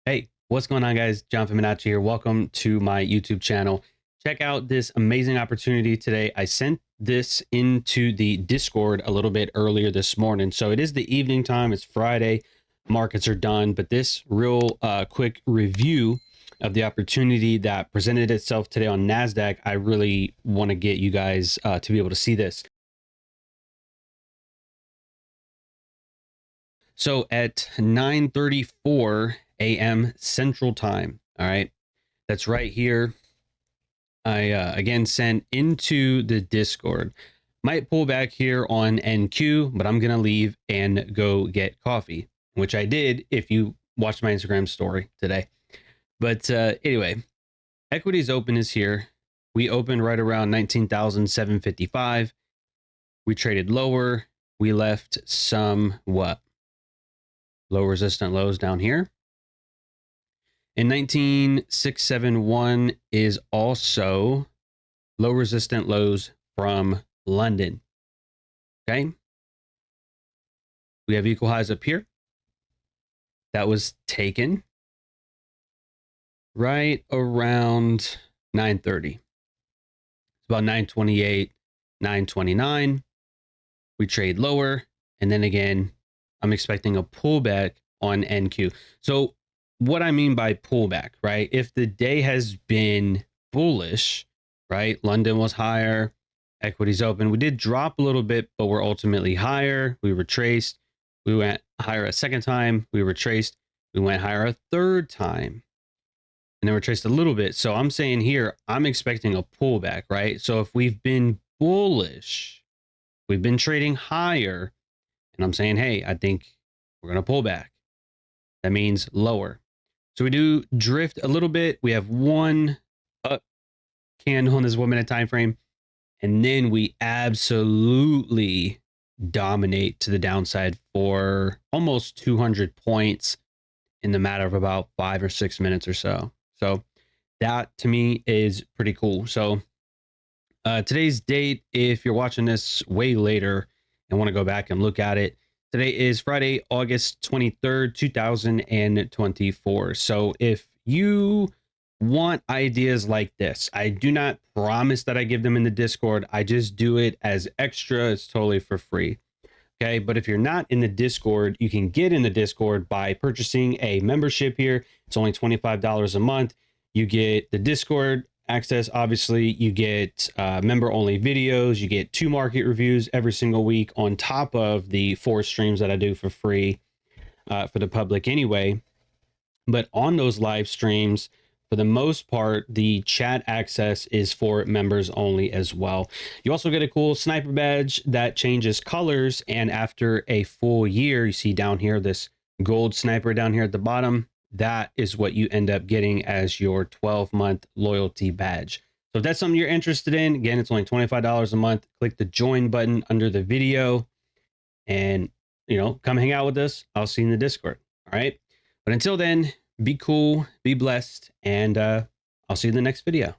Hey, what's going on, guys? John Fibonacci here. Welcome to my YouTube channel. Check out this amazing opportunity today. I sent this into the Discord a little bit earlier this morning. So it is the evening time. It's Friday. Markets are done. But this real quick review of the opportunity that presented itself today on NASDAQ, I really want to get you guys to be able to see this. So at 9:34 a.m. Central Time, all right, that's right here. I again sent into the Discord. Might pull back here on NQ, but I'm gonna leave and go get coffee, which I did if you watched my Instagram story today. But anyway, equities open is here. We opened right around 19,755. We traded lower. We left some low resistant lows down here. And 19,671 is also low resistant lows from London. Okay. We have equal highs up here. That was taken right around 9:30. It's about 9:28, 9:29. We trade lower. And then again, I'm expecting a pullback on NQ. So what I mean by pullback, right? If the day has been bullish, right? London was higher, equities open. We did drop a little bit, but we're ultimately higher. We retraced. We went higher a second time. We retraced. We went higher a third time. And then retraced a little bit. So I'm saying here, I'm expecting a pullback, right? So if we've been bullish, we've been trading higher, and I'm saying, hey, I think we're going to pull back. That means lower. So we do drift a little bit. We have one up candle on this 1 minute time frame. And then we absolutely dominate to the downside for almost 200 points in the matter of about 5 or 6 minutes or so. So that to me is pretty cool. So today's date, if you're watching this way later and want to go back and look at it, today is Friday, August 23rd, 2024. So if you want ideas like this, I do not promise that I give them in the Discord. I just do it as extra. It's totally for free. Okay. But if you're not in the Discord, you can get in the Discord by purchasing a membership here. It's only $25 a month. You get the Discord access. Obviously, you get member only videos. You get 2 market reviews every single week on top of the 4 streams that I do for free for the public anyway. But on those live streams, for the most part, the chat access is for members only as well. You also get a cool sniper badge that changes colors. And after a full year, you see down here, this gold sniper down here at the bottom, that is what you end up getting as your 12-month loyalty badge. So if that's something you're interested in, again, it's only $25 a month. Click the join button under the video and, come hang out with us. I'll see you in the Discord. All right. But until then, be cool, be blessed, and I'll see you in the next video.